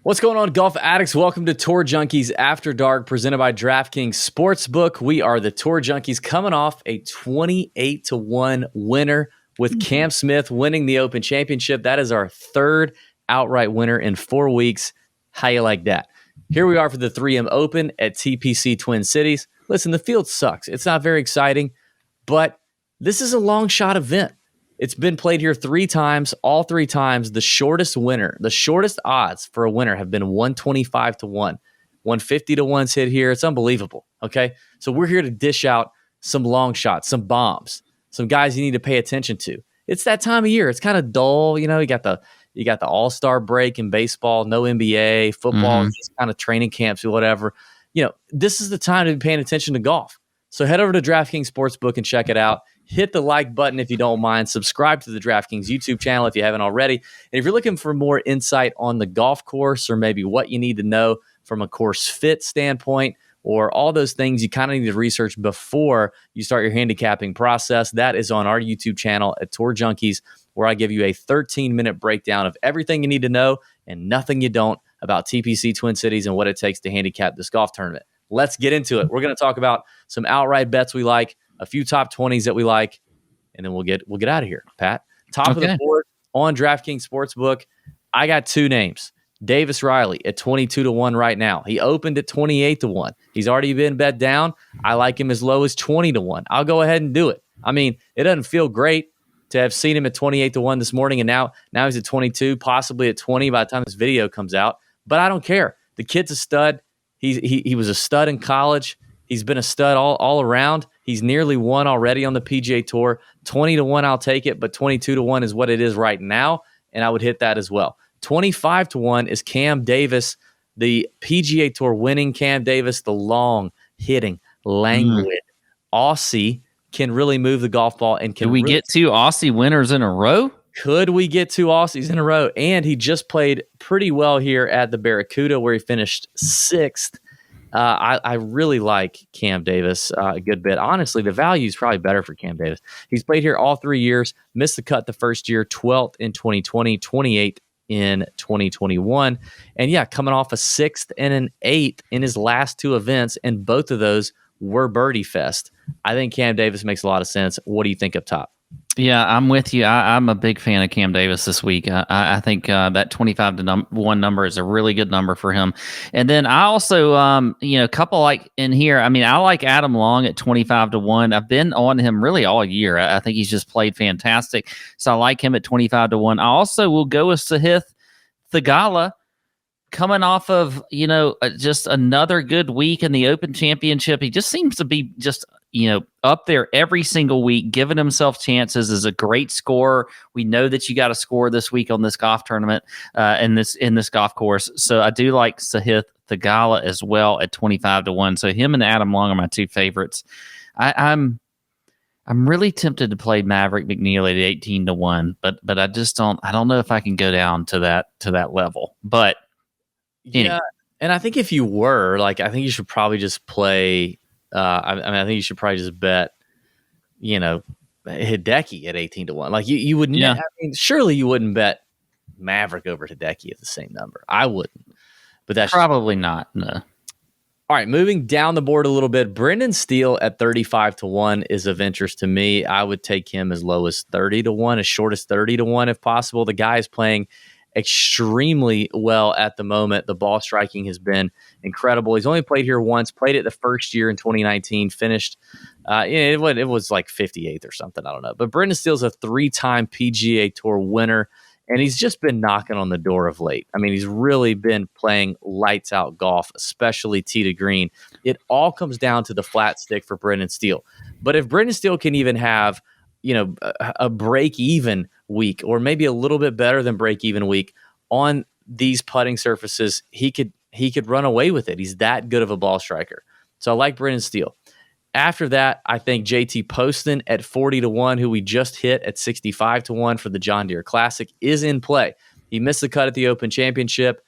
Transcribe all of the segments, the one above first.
What's going on, golf addicts? Welcome to Tour Junkies After Dark, presented by DraftKings Sportsbook. We are the Tour Junkies coming off a 28-1 winner with Cam Smith winning the Open Championship. That is our third outright winner in 4 weeks. How you like that? Here we are for the 3M Open at TPC Twin Cities. Listen, the field sucks. It's not very exciting, but this is a long shot event. It's been played here 3 times. All 3 times, the shortest winner, the shortest odds for a winner have been 125-1. 150-1's hit here. It's unbelievable. Okay, so we're here to dish out some long shots, some bombs, some guys you need to pay attention to. It's that time of year. It's kind of dull. You know, you got the All-Star break in baseball, no NBA, football, just kind of training camps or whatever. You know, this is the time to be paying attention to golf. So head over to DraftKings Sportsbook and check it out. Hit the like button if you don't mind. Subscribe to the DraftKings YouTube channel if you haven't already. And if you're looking for more insight on the golf course or maybe what you need to know from a course fit standpoint or all those things you kind of need to research before you start your handicapping process, that is on our YouTube channel at Tour Junkies, where I give you a 13-minute breakdown of everything you need to know and nothing you don't about TPC Twin Cities and what it takes to handicap this golf tournament. Let's get into it. We're going to talk about some outright bets we like, a few top 20s that we like, and then we'll get out of here, Pat. Top of the board on DraftKings Sportsbook, I got 2 names. Davis Riley at 22-1 right now. He opened at 28-1. He's already been bet down. I like him as low as 20-1. I'll go ahead and do it. I mean, it doesn't feel great to have seen him at 28-1 this morning, and now he's at 22, possibly at 20 by the time this video comes out. But I don't care. The kid's a stud. He was a stud in college. He's been a stud all around. He's nearly won already on the PGA Tour. 20-1, I'll take it, but 22-1 is what it is right now, and I would hit that as well. 25-1 is Cam Davis, the PGA Tour winning Cam Davis, the long-hitting, languid Aussie, can really move the golf ball. And can we get 2 Aussie winners in a row? Could we get 2 Aussies in a row? And he just played pretty well here at the Barracuda, where he finished 6th. I really like Cam Davis a good bit. Honestly, the value is probably better for Cam Davis. He's played here all 3 years, missed the cut the first year, 12th in 2020, 28th in 2021. And yeah, coming off a 6th and an 8th in his last 2 events, and both of those were birdie fest. I think Cam Davis makes a lot of sense. What do you think up top? Yeah, I'm with you. I'm a big fan of Cam Davis this week. I think that 25-1 number is a really good number for him. And then I also, a couple like in here. I mean, I like Adam Long at 25-1. I've been on him really all year. I think he's just played fantastic. So I like him at 25-1. I also will go with Sahith Theegala, coming off of, just another good week in the Open Championship. He just seems to be just, up there every single week, giving himself chances, is a great scorer. We know that you got to score this week on this golf tournament, in this golf course. So I do like Sahith Theegala as well at 25-1. So him and Adam Long are my 2 favorites. I'm really tempted to play Maverick McNeely at 18-1, but I just don't know if I can go down to that level. But yeah, and I think if you were I think you should probably just play. I think you should probably just bet, Hideki at 18-1. Like you wouldn't. Yeah. I mean, surely you wouldn't bet Maverick over Hideki at the same number. I wouldn't, but that's probably not. No. All right, moving down the board a little bit. Brendan Steele at 35-1 is of interest to me. I would take him as low as 30-1, as short as 30-1 if possible. The guy is playing extremely well at the moment. The ball striking has been incredible. He's only played here once, played it the first year in 2019, finished, it was like 58th or something, I don't know. But Brendan Steele's a 3-time PGA Tour winner, and he's just been knocking on the door of late. I mean, he's really been playing lights out golf, especially tee to green. It all comes down to the flat stick for Brendan Steele. But if Brendan Steele can even have a break-even week, or maybe a little bit better than break-even week on these putting surfaces, he could run away with it. He's that good of a ball striker. So I like Brendan Steele. After that, I think JT Poston at 40-1, who we just hit at 65-1 for the John Deere Classic, is in play. He missed the cut at the Open Championship.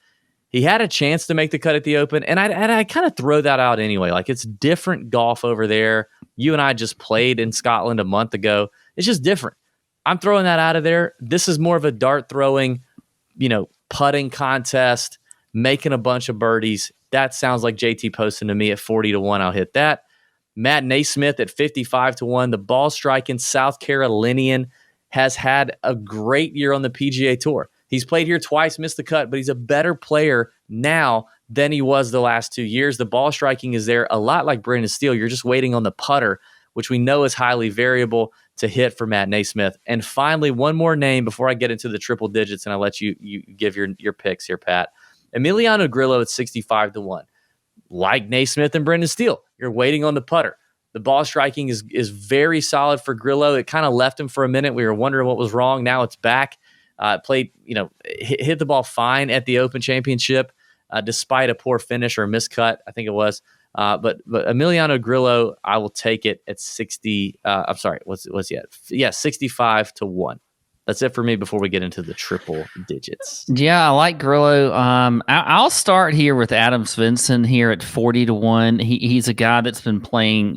He had a chance to make the cut at the Open, and I kind of throw that out anyway. Like, it's different golf over there. You and I just played in Scotland a month ago. It's just different. I'm throwing that out of there. This is more of a dart throwing, putting contest. making a bunch of birdies. That sounds like JT Poston to me at 40-1. I'll hit that. Matt Naismith at 55-1. The ball striking South Carolinian has had a great year on the PGA Tour. He's played here twice, missed the cut, but he's a better player now than he was the last 2 years. The ball striking is there, a lot like Brendan Steele. You're just waiting on the putter, which we know is highly variable, to hit for Matt Naismith. And finally, one more name before I get into the triple digits and I let you give your picks here, Pat. Emiliano Grillo at 65-1. Like Naismith and Brendan Steele, you're waiting on the putter. The ball striking is very solid for Grillo. It kind of left him for a minute. We were wondering what was wrong. Now it's back. Played, hit the ball fine at the Open Championship, despite a poor finish or a miscut, I think it was. But Emiliano Grillo, I will take it at 60. I'm sorry, what's he at? Yeah, 65-1. That's it for me before we get into the triple digits. Yeah, I like Grillo. I'll start here with Adam Svensson here at 40-1. He's a guy that's been playing,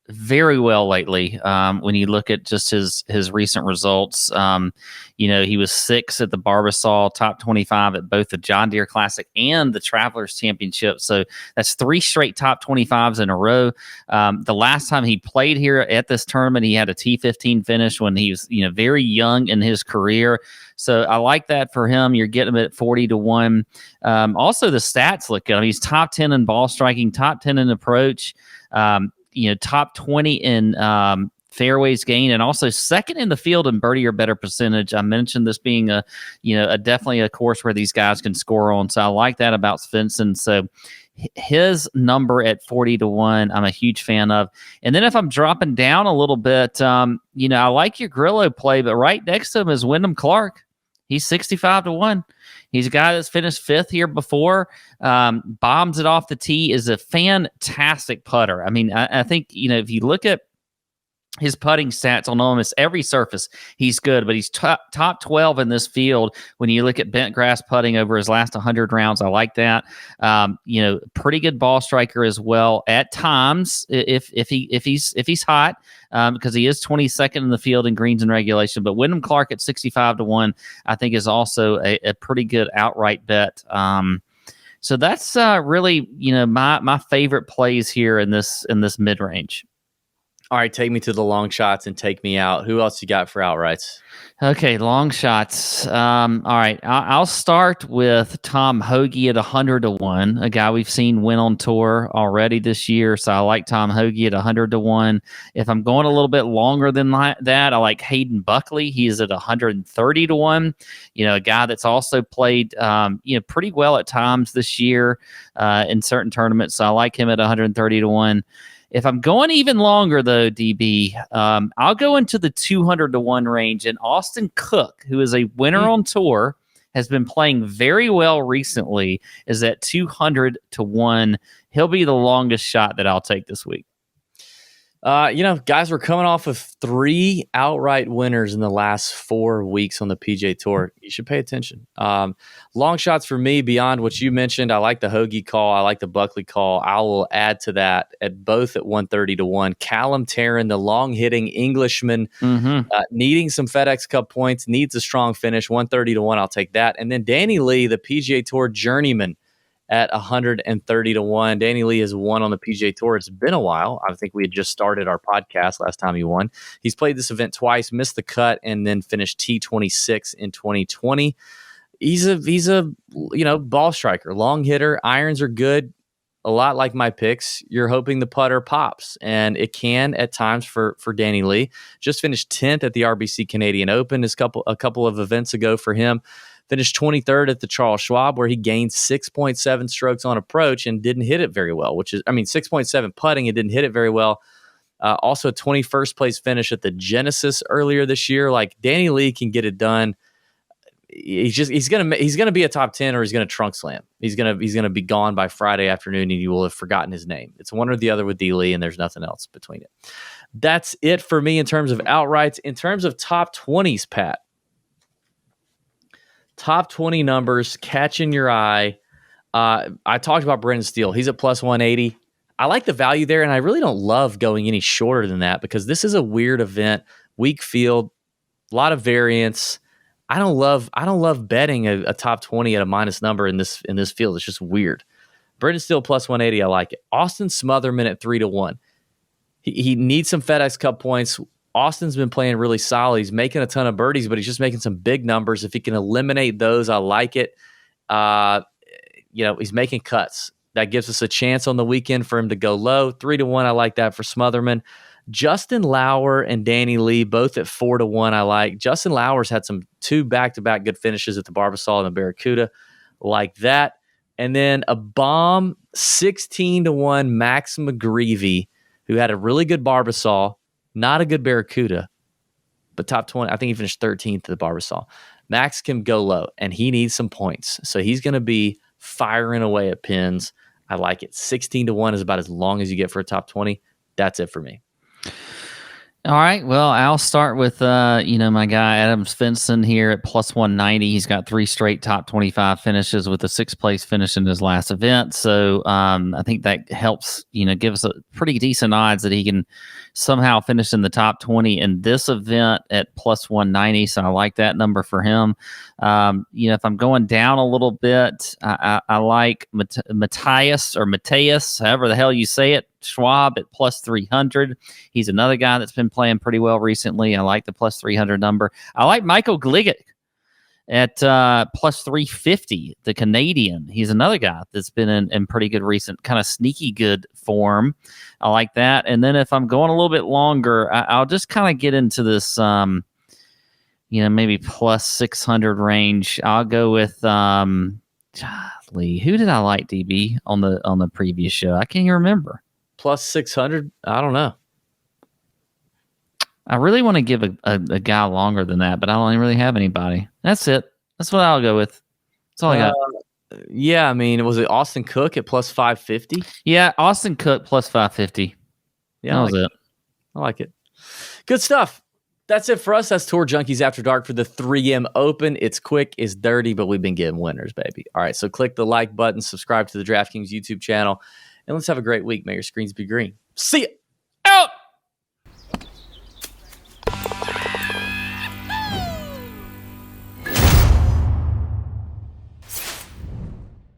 very well lately. When you look at just his recent results, he was 6th at the Barbasol, top 25 at both the John Deere Classic and the Travelers Championship. So that's 3 straight top 25s in a row. The last time he played here at this tournament, he had a T15 finish when he was, very young in his career. So I like that for him. You're getting him at 40-1. Also, the stats look good. He's top 10 in ball striking, top 10 in approach. Top 20 in fairways gained, and also second in the field in birdie or better percentage. I mentioned this being a definitely a course where these guys can score on. So I like that about Svensson. So his number at 40-1, I'm a huge fan of. And then if I'm dropping down a little bit, I like your Grillo play, but right next to him is Wyndham Clark. He's 65-1. He's a guy that's finished 5th here before, bombs it off the tee, is a fantastic putter. I mean, I think, if you look at his putting stats on almost every surface, he's good, but he's top 12 in this field. When you look at bent grass putting over his last 100 rounds, I like that. Pretty good ball striker as well at times if he's hot, because he is 22nd in the field in greens and regulation. But Wyndham Clark at 65-1, I think, is also a pretty good outright bet. So that's really my favorite plays here in this mid range. All right, take me to the long shots and take me out. Who else you got for outrights? Okay, long shots. All right, I'll start with Tom Hoge at 100-1, a guy we've seen win on tour already this year. So I like Tom Hoge at 100-1. If I'm going a little bit longer than that, I like Hayden Buckley. He's at 130-1. A guy that's also played, pretty well at times this year in certain tournaments. So I like him at 130-1. If I'm going even longer, though, DB, I'll go into the 200-1 range. And Austin Cook, who is a winner on tour, has been playing very well recently, is at 200-1. He'll be the longest shot that I'll take this week. Guys, we're coming off of 3 outright winners in the last 4 weeks on the PGA Tour. You should pay attention. Long shots for me, beyond what you mentioned, I like the Hoagie call. I like the Buckley call. I will add to that at both at 130-1. Callum Tarrant, the long-hitting Englishman, needing some FedEx Cup points, needs a strong finish. 130-1, I'll take that. And then Danny Lee, the PGA Tour journeyman, at 130-1. Danny Lee has won on the PGA Tour. It's been a while. I think we had just started our podcast last time he won. He's played this event twice, missed the cut, and then finished T26 in 2020. He's a ball striker, long hitter. Irons are good. A lot like my picks. You're hoping the putter pops, and it can at times for Danny Lee. Just finished 10th at the RBC Canadian Open a couple of events ago for him. Finished 23rd at the Charles Schwab, where he gained 6.7 strokes on approach and didn't hit it very well, 6.7 putting and didn't hit it very well. Also a 21st place finish at the Genesis earlier this year. Like, Danny Lee can get it done. He's gonna be a top 10, or he's gonna trunk slam. He's gonna be gone by Friday afternoon, and you will have forgotten his name. It's one or the other with D. Lee, and there's nothing else between it. That's it for me in terms of outrights. In terms of top 20s, Pat. Top 20 numbers catching your eye. I talked about Brendan Steele. He's at plus 180. I like the value there, and I really don't love going any shorter than that because this is a weird event. Weak field, a lot of variance. I don't love betting a top 20 at a minus number in this field. It's just weird. Brendan Steele plus 180. I like it. Austin Smotherman at 3-1. He needs some FedEx Cup points. Austin's been playing really solid. He's making a ton of birdies, but he's just making some big numbers. If he can eliminate those, I like it. He's making cuts. That gives us a chance on the weekend for him to go low. 3-1, I like that for Smotherman. Justin Lauer and Danny Lee, both at 4-1, I like. Justin Lauer's had two back-to-back good finishes at the Barbasol and the Barracuda. Like that. And then a bomb 16-1 Max McGreevy, who had a really good Barbasol, not a good Barracuda, but top 20. I think he finished 13th at the Barbasol. Max can go low, and he needs some points. So he's going to be firing away at pins. I like it. 16-1 is about as long as you get for a top 20. That's it for me. All right. Well, I'll start with, my guy, Adam Svensson here at plus 190. He's got 3 straight top 25 finishes with a 6th place finish in his last event. So I think that helps, give us a pretty decent odds that he can somehow finish in the top 20 in this event at plus 190. So I like that number for him. If I'm going down a little bit, I like Matthias, however the hell you say it, Schwab at plus 300. He's another guy that's been playing pretty well recently. I like the plus 300 number. I like Michael Gligic at plus 350, the Canadian. He's another guy that's been in pretty good recent, kind of sneaky good form. I like that. And then if I'm going a little bit longer, I'll just kind of get into this, maybe plus 600 range. I'll go with who did I like, DB, on the previous show? I can't even remember. Plus 600? I don't know. I really want to give a guy longer than that, but I don't really have anybody. That's it. That's what I'll go with. That's all I got. Yeah, I mean, was it Austin Cook at plus 550? Yeah, Austin Cook plus 550. Yeah, that was it. I like it. Good stuff. That's it for us. That's Tour Junkies After Dark for the 3M Open. It's quick, it's dirty, but we've been getting winners, baby. All right, so click the like button, subscribe to the DraftKings YouTube channel, and let's have a great week. May your screens be green. See ya.